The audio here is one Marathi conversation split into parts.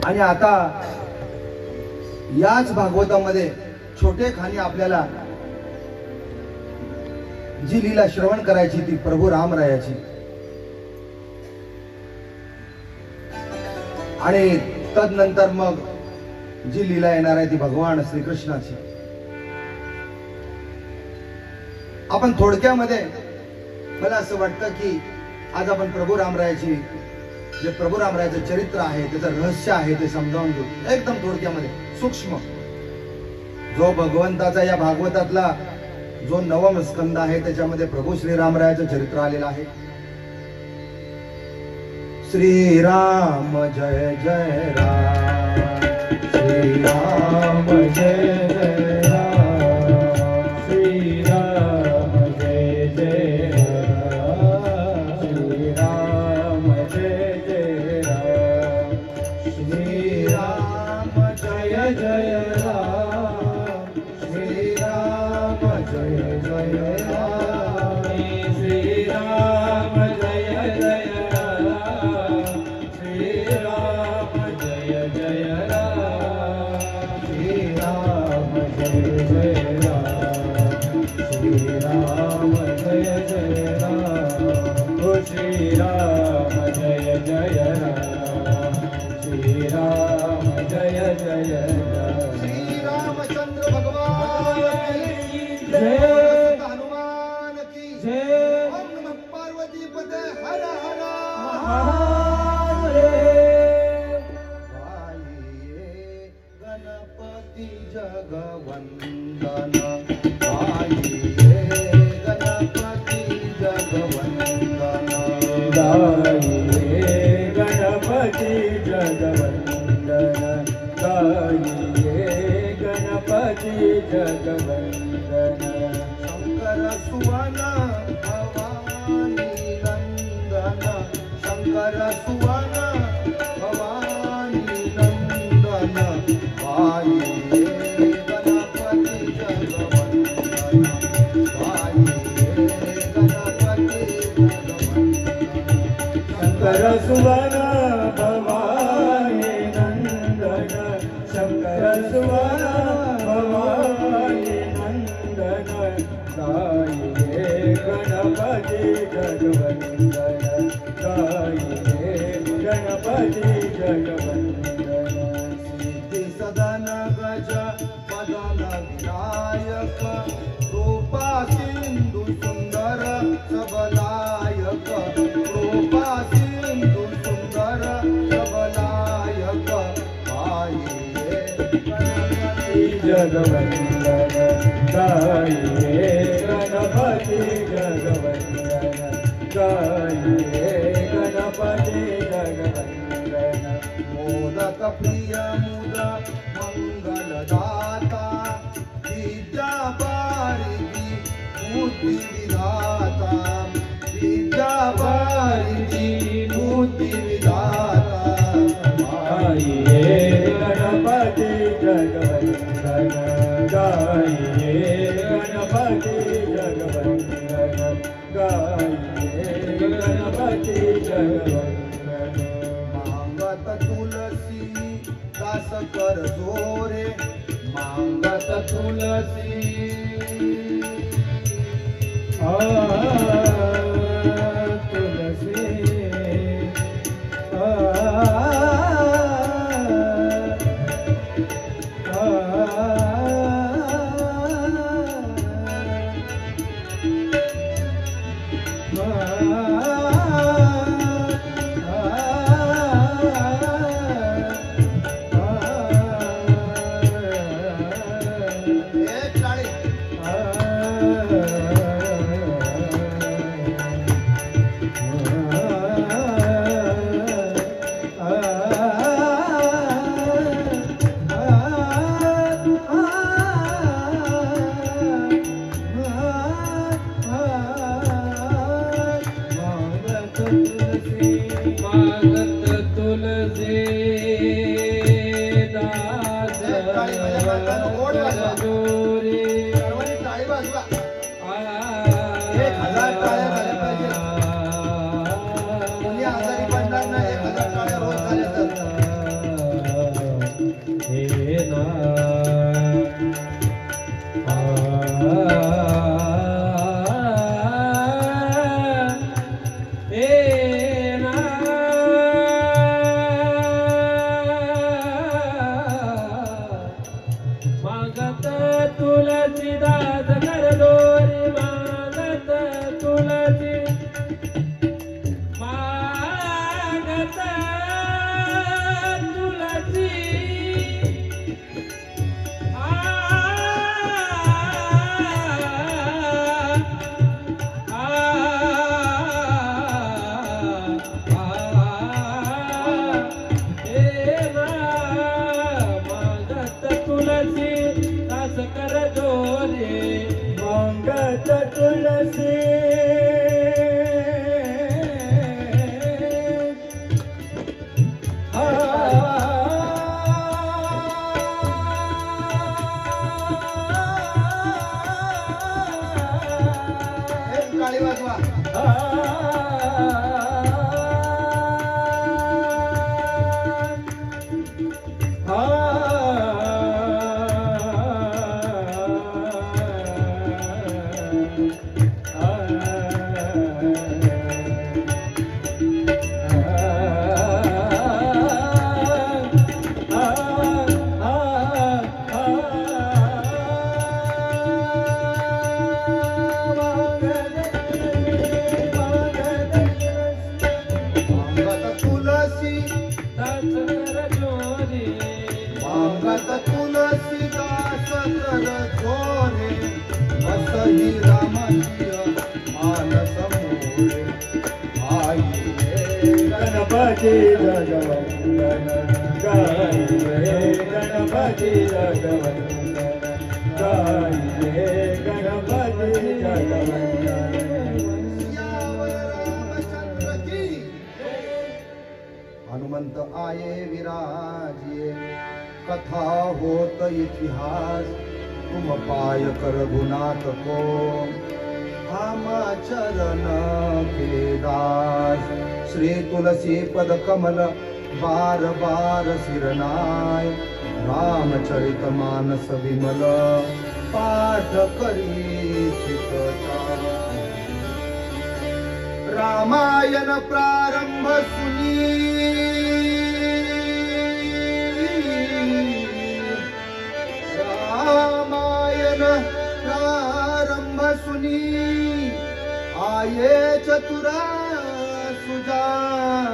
आणि आता याच भागवतामध्ये छोटे खाणी आपल्याला जी लीला श्रवण करायची ती प्रभू रामरायाची, आणि तदनंतर मग जी लीला येणार आहे ती भगवान श्रीकृष्णाची. आपण थोडक्यामध्ये मला असं वाटतं की आज आपण प्रभू रामरायाची, जे प्रभू रामरायाचं चरित्र आहे, त्याचं रहस्य आहे ते समजावून देऊ एकदम थोडक्यामध्ये सूक्ष्म. जो भगवंताचा या भागवतातला जो नवम स्कंद आहे त्याच्यामध्ये प्रभू श्रीरामरायाचं चरित्र आलेलं आहे. श्रीराम जय जय राम, श्रीराम जय जय राम, श्रीराम जय जय राम, श्रीराम जय जय राम, श्रीराम जय जय राम, श्रीराम जय जय राम, श्रीराम जय जय राम, श्रीराम जय जय राम, श्रीराम जय जय राम, श्रीराम जय जय राम, ओ श्रीराम जय जय राम, श्रीराम जय जय राम. श्री रामचंद्र भगवान की जय, हनुमान की जय. ओम नमः पार्वती पते हर हर महादेव. गाइए गणपति जगवंदन, गाइए गणपति जगवंदन, गाइए गणपति जगवंदन, गाइए गणपति जगवंदन. शंकर सुवन भवानी नंदन, शंकर सुवन भवानी नंदन, गाइए गणपति जगवंदन, गाइए गणपति जगवंदन. शंकर सुवन भवानी नंदन, शंकर सुवन भवानी नंदन, गाइए गणपति जगवंदन, गाइए गणपति जगवंदन. सिद्धि सदन गज पदन विनायक, रूपा सिंधु सुंदर सबलायक, रूपा सिंधु सुंदर सबलायक, गाइए गणपति जगवंदन, गाइए गणपति जगवंदन, गाइए गणपति जगवंदन. मोदक प्रिय मुद मंगलदाता, विद्या पारिदी बुद्धि विधाता, विद्या पारिदी बुद्धि विधाता, गाइए गणपति जगवंदन, गाइए गणपति जगवंदन, गाइए गणपति जगवंदन. मांगत तुलसी दास कर जोरे, मांगत तुलसी तुलसी टाळी वाजवा. गणपती जगवंदन गाई रे गणपती जगवंदन गाई रे गणपती जगवंदन. हनुमंत आये विराजिये कथा होत इतिहास तुम पाय कर गुनाथ को हम चरण के दास. श्री तुलसी पद कमल बार बार सिरनाय रामचरित मानस विमल पाठ करी चित्तचार. रामायण प्रारंभ सुनी रामायण प्रारंभ सुनी आये चतुरा सुजान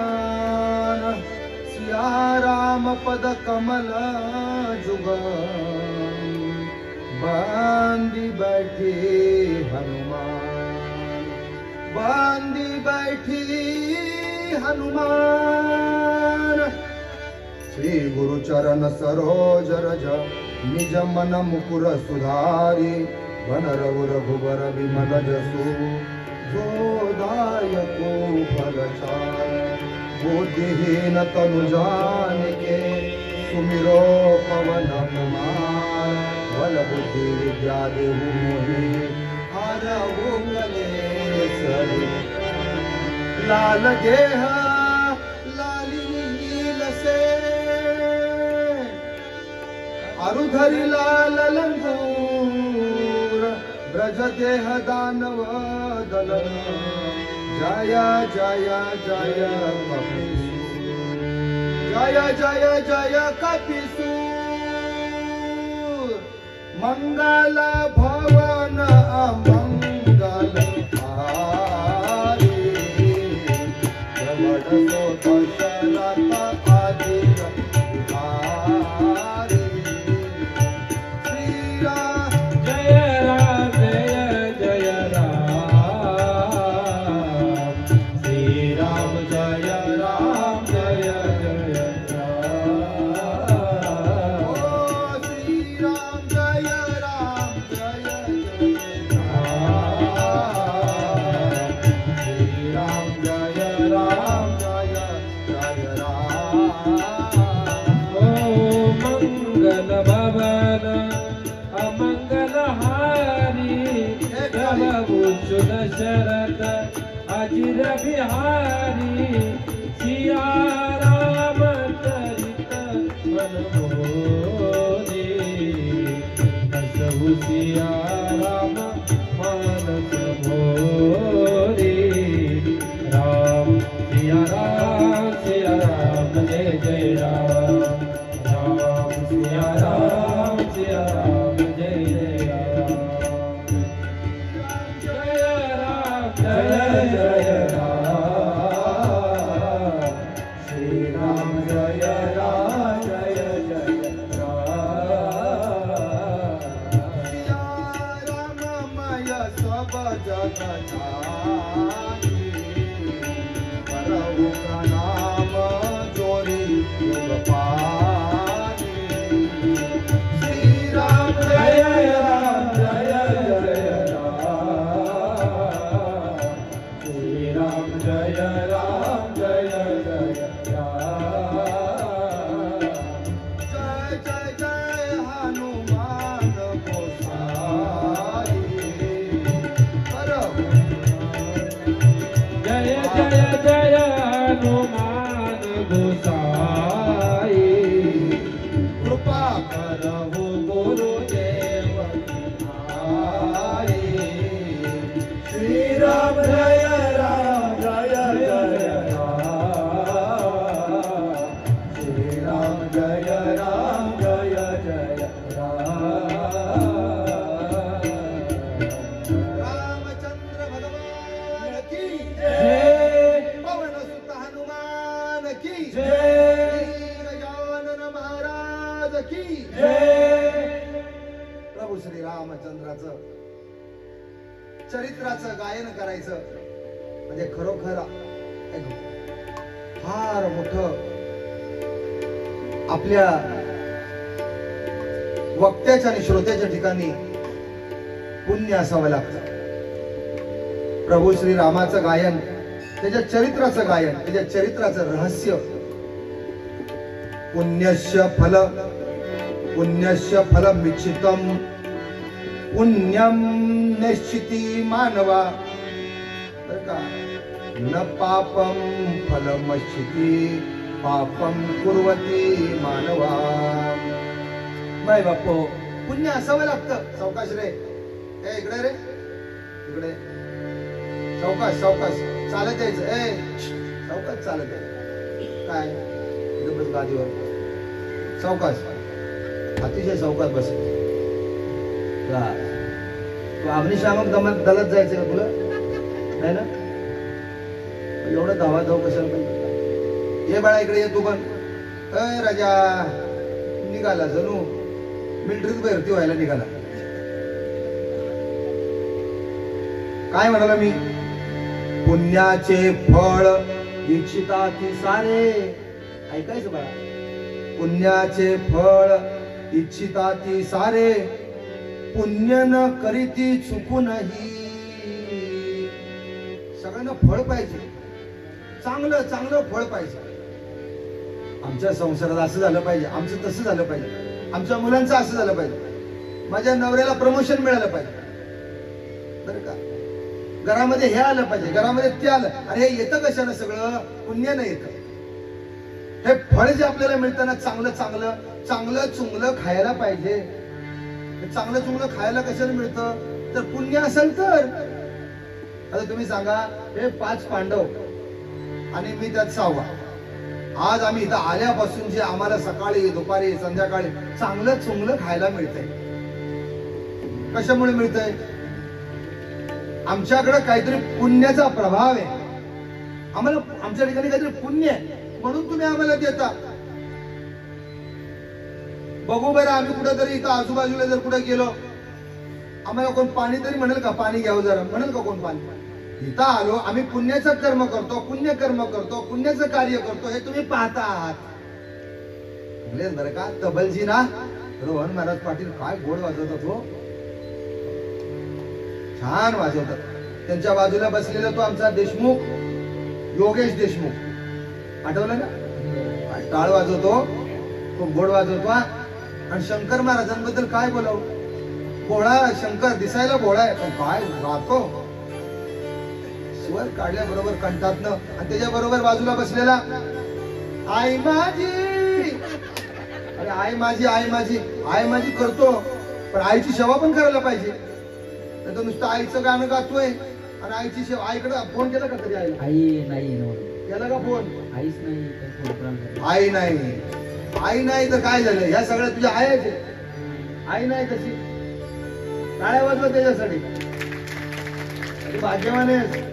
सिया राम पद कमल जुग बांधी बैठी हनुमान बांधी बैठी हनुमान. श्री गुरु चरण सरोज रज निज मन मुकुर सुधारी वन रघुबर विमल जसु जोदायको फलचार. बुद्धिहीन तनु जानिके सुमिरो पवन कुमार बल बुद्धि विद्या देहु मोहि हरहु कलेश. लाल देह लाली नील से अरुधरी लाल लंगूर ब्रज देह दानव दलन जय जय जय कपिसूर जय जय जय कपिसूर. मंगल भवन अमंगल हारी जमड सो दशरथ आदि बिहारी. श्री राम जय राम जय जय राम श्री राम जय राम जय जय राम. ओ श्री राम जय राम जय जय राम. श्री राम जय राम जय जय राम. ओ मंगल भवन अमंगल हारी प्रभु दशरथ अजिर बिहारी सिया राम चरित मन मोरी हसहु सिया राम मानस मोरी. राम सिया राम जय जय राम राम सिया राम जय जय राम. जय राम जय जय राम श्री राम जय राम जय जय राम. सिया राममय सब जग जानी करहु प्रणाम जोरी युग पानी. श्री राम जय राम जय जय राम श्री राम जय राम जय जय राम. साई कृपा करहु गुरुदेव आई श्री राम जय राम जय जय राम श्री राम जय राम जय जय रामचंद्र भगवान की जय पवन सुत हनुमान की जय गजानन महाराज की जय प्रभू श्री रामचंद्राचं चरित्राचं गायन करायचं म्हणजे खरोखर एक फार मोठं आपल्या वक्त्याच्या आणि श्रोत्याच्या ठिकाणी पुण्य असावं लागतं. प्रभू श्री रामाचं गायन, त्याच्या चरित्राचं गायन, त्याच्या चरित्राचं रहस्य. पुण्यस्य फलमिच्छितम पुण्यम निश्चिती मानवा. बर का, न पापम फलमच्छिती पापम कुर्वती मानवा. माय बापो, पुण्य असावं लागतं. सावकाश रे, ए इकडे रे, इकडे सावकाश सावकाश चालत यायचं. ए सावकाश चालत आहे काय, इथं बस गादीवर सावकाश, अतिशय सावकाश बस. तू अग्निशामक दलात जायचं का तुला, नाही ना? एवढं धावा धाव कशाला पाहिजे. ये बाळा इकडे ये तू पण. अय राजा निघाला जणू मिलिटरीत भरती व्हायला निघाला. काय म्हणाला मी? पुण्याचे फळ इच्छिताती सारे. ऐकायचं बाळा, पुण्याचे फळ इच्छिताती सारे पुण्य न करीती चुकूनही. सगळ्यांना फळ पाहिजे, चांगलं चांगलं फळ पाहिजे. आमच्या संसारात असं झालं पाहिजे, आमचं तसं झालं पाहिजे, आमच्या मुलांचं असं झालं पाहिजे, माझ्या नवऱ्याला प्रमोशन मिळालं पाहिजे, बरं का, घरामध्ये हे आलं पाहिजे, घरामध्ये ते आलं. अरे हे येतं कशानं? सगळं पुण्यानं येतं. हे फळ जे आपल्याला मिळताना चांगलं चांगलं चांगलं चुंगलं खायला पाहिजे. चांगलं चुंगलं खायला कशाला मिळतं? तर पुण्य असेल तर. आता तुम्ही सांगा, हे 5 पांडव आणि मी त्यात 6वा. आज आम्ही इथं आल्यापासून जे आम्हाला सकाळी दुपारी संध्याकाळी चांगलं चुंगलं खायला मिळतंय, कशामुळे मिळतंय? आमच्याकडे काहीतरी पुण्याचा प्रभाव आहे. आम्हाला आमच्या ठिकाणी काहीतरी पुण्य आहे म्हणून तुम्ही आम्हाला देता. बघू बरं, आम्ही कुठेतरी इथं आजूबाजूला जर कुठे गेलो, आम्हाला कोण पाणी तरी म्हणेल का? पाणी घ्यावं जरा म्हणेल का कोण पाणी? इथं आलो, आम्ही पुण्याचं कर्म करतो, पुण्य कर्म करतो, पुण्याचं कार्य करतो, हे तुम्ही पाहता आहात. बरं का, तबलजी ना रोहन महाराज पाटील काय गोड वाजवतात हो, छान वाजवतात. त्यांच्या बाजूला बसलेला तो आमचा देशमुख, योगेश देशमुख, आठवलं ना? टाळ वाजवतो, खूप गोड वाजवतो. आणि शंकर महाराजांबद्दल काय बोलावं? भोळा शंकर, दिसायला भोळा आहे पण काय गातो, स्वर काढल्याबरोबर कंठातनं. आणि त्याच्या बरोबर बाजूला बसलेला आई माझी. अरे आई माझी आई माझी आई माझी करतो, पण आईची सेवा पण करायला पाहिजे. नाही तर नुसतं आईचं गाणं गातोय आणि आईची सेवा. आईकडे फोन केला का कधी? आईला आई नाही केला का फोन? आईच नाही. आई नाही, आई नाही तर काय झालं? ह्या सगळ्या तुझ्या आयाचे. आई नाही तशी. टाळ्या वाजवा त्याच्यासाठी. भाग्यवान आहेस.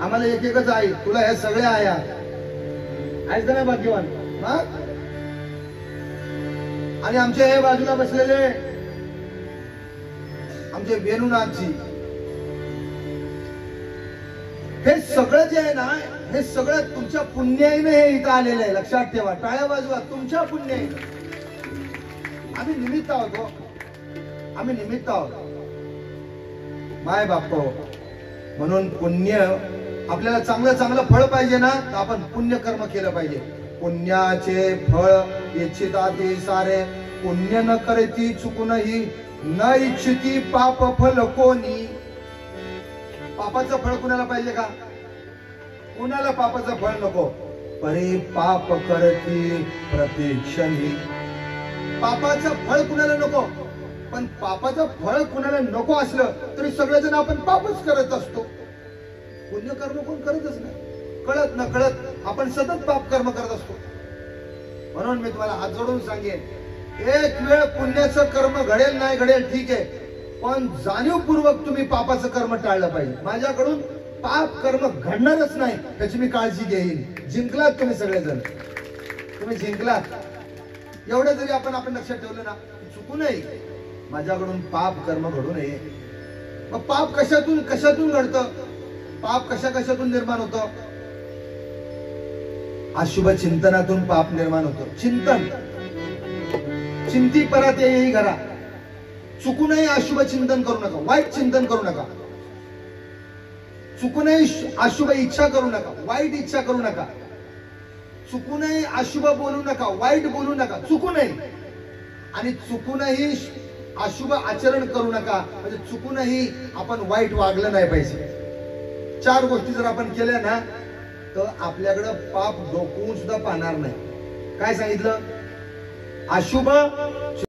आम्हाला एक एकच आई, तुला ह्या सगळ्या आया आहेस का नाही भाग्यवान? हा. आणि आमच्या हे बाजूला बसलेले आमचे वेणुनाथजी, हे सगळं जे आहे ना, हे सगळं तुमच्या पुण्याईने हे इथं आलेलं आहे. लक्षात ठेवा. टाळ्या वाजवा, तुमच्या पुण्याईने. आम्ही निमित्त आहोत, आम्ही निमित्त आहोत माय बाप. म्हणून पुण्य, आपल्याला चांगलं चांगलं फळ पाहिजे ना, तर आपण पुण्य कर्म केलं पाहिजे. पुण्याचे फळ इच्छिताती सारे पुण्य न करीती चुकूनही न इच्छिती पाप फल कोणी. पापाचं फळ कुणाला पाहिजे का? कुणाला पापाचं फळ नको. परे पाप करती प्रतिक्षणी. पापाचं फळ कुणाला नको, पण पापाचं फळ कुणाला नको असलं तरी सगळेजण आपण पापच करत असतो. पुण्यकर्म कोण करतच नाही, कळत न कळत आपण सतत पाप कर्म करत असतो. म्हणून मी तुम्हाला हात जोडून सांगेन, एक वेळ पुण्याचं कर्म घडेल नाही घडेल ठीक आहे, पण जाणीवपूर्वक तुम्ही पापाचं कर्म टाळलं पाहिजे. माझ्याकडून पाप कर्म घडणारच नाही त्याची मी काळजी घेईन. जिंकलात तुम्ही सगळेजण, तुम्ही जिंकलात. एवढं जरी आपण लक्षात ठेवलं ना, चुकू नये माझ्याकडून पाप कर्म घडू नये. मग पाप कशातून कशातून घडतं, पाप कशा कशातून निर्माण होतं? अशुभ चिंतनातून पाप निर्माण होतं. चिंतन, चिंती परत येई घरा. चुकू नये अशुभ चिंतन करू नका, वाईट चिंतन करू नका. चुकू नये अशुभ इच्छा करू नका, वाईट इच्छा करू नका. चुकू नये अशुभ बोलू नका, वाईट बोलू नका, चुकू नये. आणि चुकूनही अशुभ आचरण करू नका, म्हणजे चुकूनही आपण वाईट वागलं नाही पाहिजे. 4 गोष्टी जर आपण केल्या ना तर आपल्याकडं पाप डोकवून सुद्धा पाहणार नाही. काय सांगितलं? अशुभ